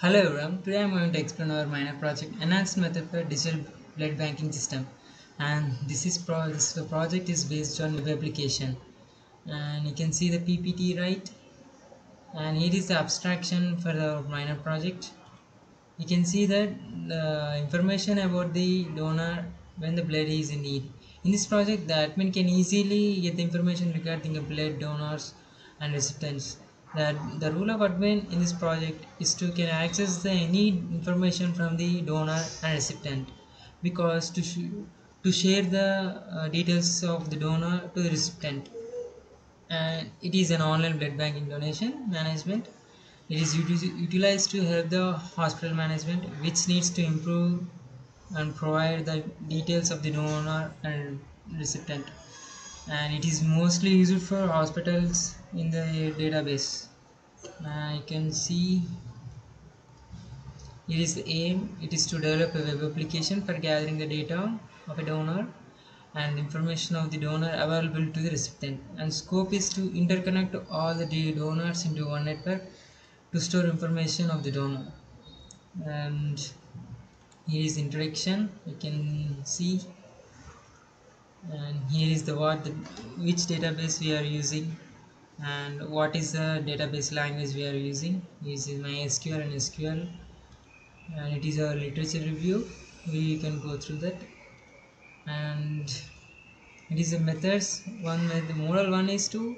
Hello everyone, today I am going to explain our minor project enhanced method for digital blood banking system, and this project is based on web application, and you can see the PPT right, and here is the abstraction for the minor project. You can see that the information about the donor when the blood is in need. In this project, the admin can easily get the information regarding the blood donors and recipients. The rule of admin in this project is to can access the any information from the donor and recipient, because to share the details of the donor to the recipient, and it is an online blood banking donation management. It is utilized to help the hospital management, which needs to improve and provide the details of the donor and recipient. And it is mostly used for hospitals in the database. I can see it is the aim. It is to develop a web application for gathering the data of a donor and information of the donor available to the recipient. And scope is to interconnect all the donors into one network to store information of the donor. And here is introduction. You can see, and here is the which database we are using and what is the database language we are using. This is MySQL and SQL, and it is a literature review. We can go through that. And it is a methods. The model one is to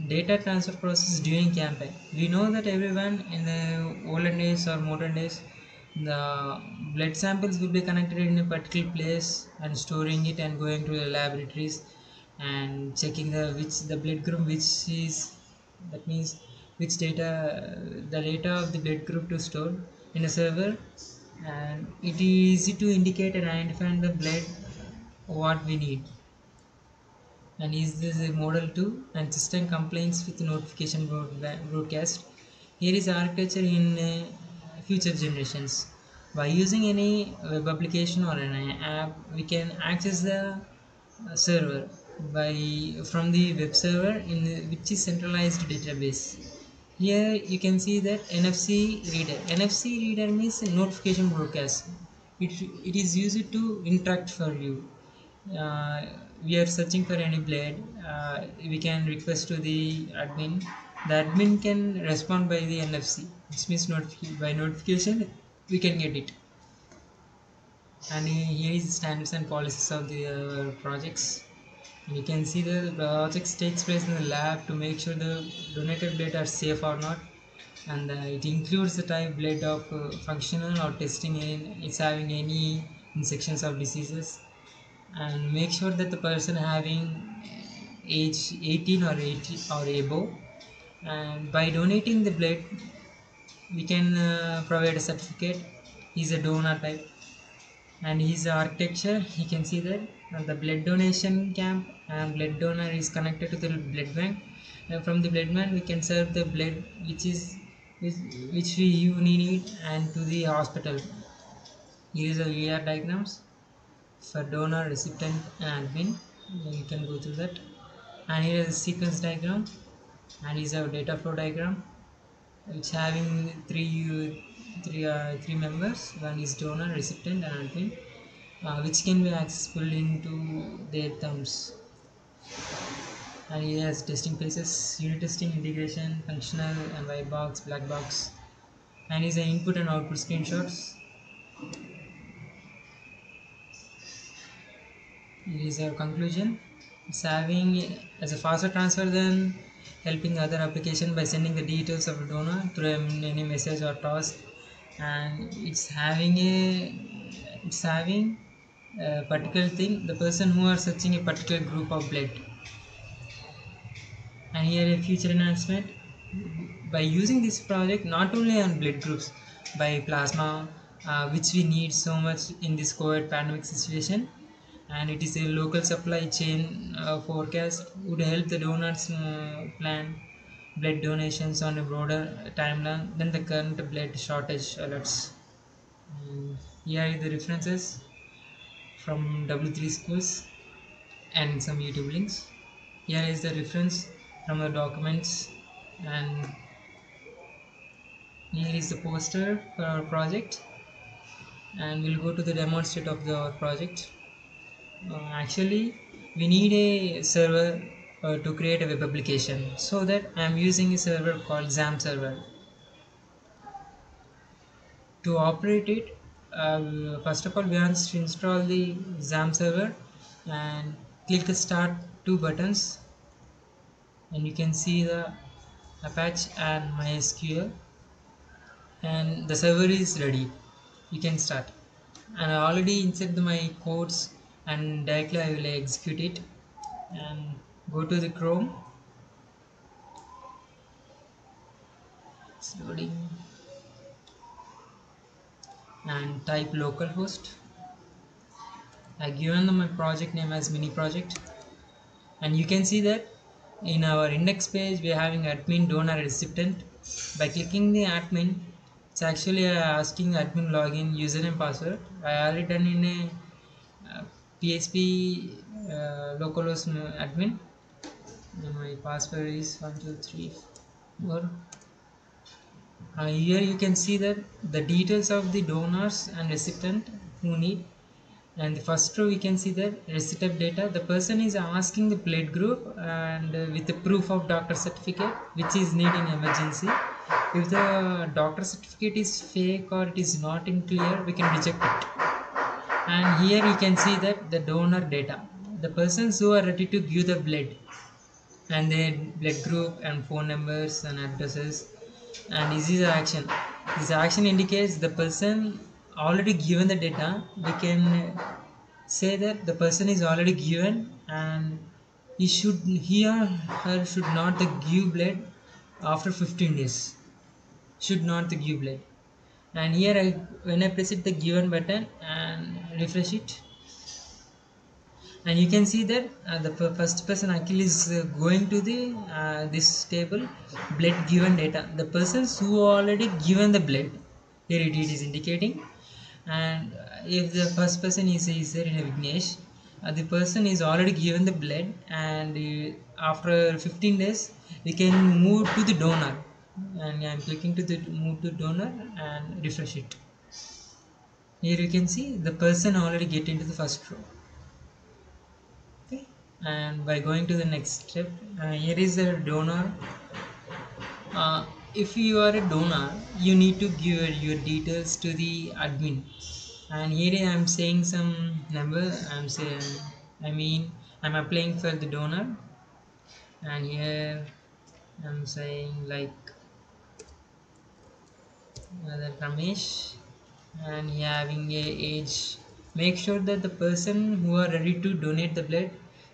data transfer process during campaign. We know that everyone in the olden days or modern days, the blood samples will be connected in a particular place and storing it and going to the laboratories and checking the blood group which is, that means which data, the data of the blood group to store in a server. And it is easy to indicate and identify the blood what we need. And is this a model 2 and system complaints with notification broadcast. Here is architecture in future generations. By using any web application or an app, we can access the server by from the web server which is centralized database. Here you can see that NFC reader. NFC reader means notification broadcast. It is used to interact for you. uh, we are searching for any blade. We can request to the admin. The admin can respond by the NFC, which means by notification we can get it. And here is the standards and policies of the projects. And you can see the projects takes place in the lab to make sure the donated blood are safe or not. And it includes the type blood of functional or testing in it's having any infections of diseases, and make sure that the person having age 18 or 80 or above. And by donating the blood we can provide a certificate. He's a donor type. And his architecture, you can see that the blood donation camp and blood donor is connected to the blood bank, and from the blood bank we can serve the blood which, which we you need and to the hospital. Here is a VR diagrams for donor, recipient and admin. You can go through that. And here is a sequence diagram, and is a data flow diagram which having three members. One is donor, recipient and admin, which can be accessible into their thumbs. And here has testing phases: unit testing, integration, functional and white box, black box. And is the input and output screenshots. It is our conclusion. It's having as a faster transfer than helping other application by sending the details of the donor through any message or task. And it's having a particular thing, the person who are searching a particular group of blood. And here a future enhancement by using this project not only on blood groups, by plasma, which we need so much in this COVID pandemic situation. And it is a local supply chain forecast would help the donors plan blood donations on a broader timeline than the current blood shortage alerts. Here are the references from W3 schools and some YouTube links. Here is the reference from the documents. And Here is the poster for our project, and we'll go to the demonstrate of our project. Actually, we need a server to create a web application, so that I'm using a server called XAMPP server. To operate it, first of all we have to install the XAMPP server and click the start two buttons, and you can see the Apache and MySQL, and the server is ready. You can start, and I already insert my codes, and directly I will execute it. And go to the Chrome. It's loading. And type localhost. I given my project name as mini project, and you can see that in our index page we are having admin donor recipient. By clicking the admin, it's actually asking admin login username password. I already done in a PHP localhost admin. My password is 1234. Here you can see that the details of the donors and recipient who need. And the first row we can see that recipient data. The person is asking the blood group, and with the proof of doctor certificate which is need in emergency. If the doctor certificate is fake or it is not in clear, we can reject it. And here you can see that the donor data, the persons who are ready to give the blood, and their blood group and phone numbers and addresses. And this is action. This action indicates the person already given the data. We can say that the person is already given, and he or her should not give blood after 15 days. Should not give blood. And here when I press it the given button and refresh it, and you can see that the first person actually is going to the this table blood given data, the persons who already given the blood. Here it is indicating. And if the first person is there in a Vignesh, the person is already given the blood, and after 15 days we can move to the donor, and I'm clicking to the move to donor and refresh it. Here you can see the person already get into the first row. Okay. And by going to the next step, here is the donor. If you are a donor, you need to give your details to the admin. And here I am saying some number. I'm applying for the donor, and here I'm saying like that Ramesh, and he having a age. Make sure that the person who are ready to donate the blood,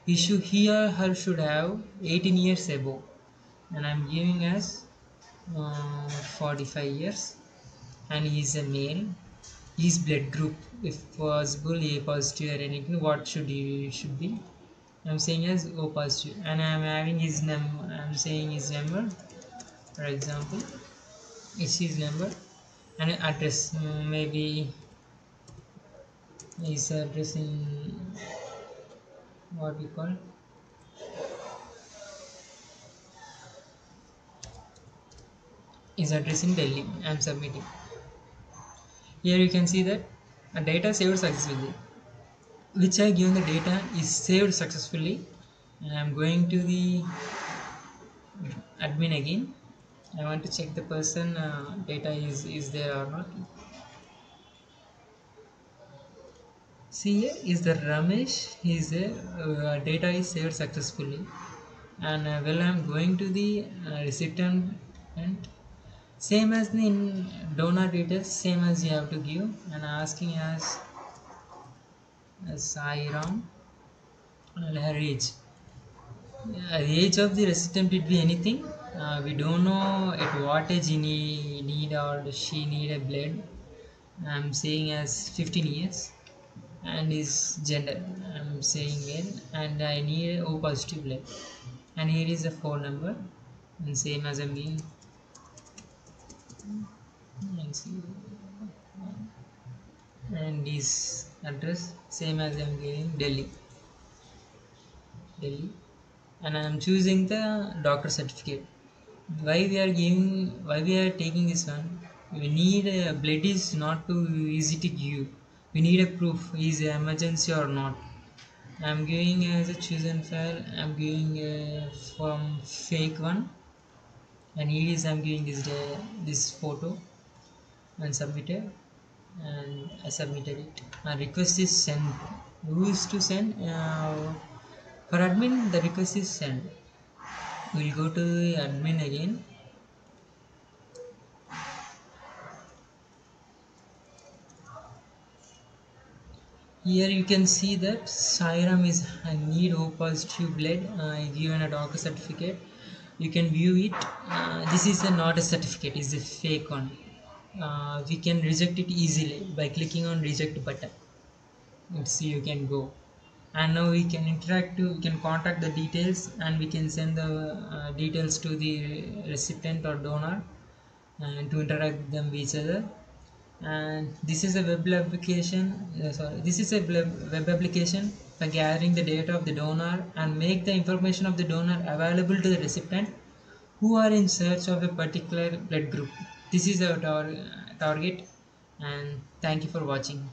he or her should have 18 years above, and I'm giving as 45 years, and he is a male. His blood group, if possible, A positive or anything, what should be. I'm saying as O positive, and I'm having his number. I'm saying his number, for example, it's his number, and address. Maybe his address in what we call his address in Delhi. I'm submitting. Here you can see that a data saved successfully, which I given the data is saved successfully, and I'm going to the admin again. I want to check the person data is there or not. See, here is the Ramesh. His data is saved successfully, and well, I'm going to the recipient, and same as the donor details, same as you have to give, and asking as Sai Ram and her age. The age of the recipient would be anything. We don't know at what age he need or she need a blood. I'm saying as 15 years, and his gender. I'm saying male, and I need a O positive blood. And here is a phone number, and same as I'm giving. And his address same as I'm giving Delhi, and I'm choosing the doctor certificate. Why we are taking this one? We need blood is not too easy to give. We need a proof is it emergency or not. I'm giving as a chosen file. I'm giving from fake one, and here is I'm giving this photo and submitted, and I submitted it. And request is sent. Who is to send? For admin, the request is sent. We'll go to admin again. Here you can see that Sairam is I need O positive blood. Given a doctor certificate. You can view it. This is not a certificate; it's a fake one. We can reject it easily by clicking on reject button. Let's see, you can go, and now we can interact. We can contact the details, and we can send the details to the recipient or donor, and to interact with them with each other. And this is a web application this is a web application for gathering the data of the donor and make the information of the donor available to the recipient who are in search of a particular blood group. This is our target, and thank you for watching.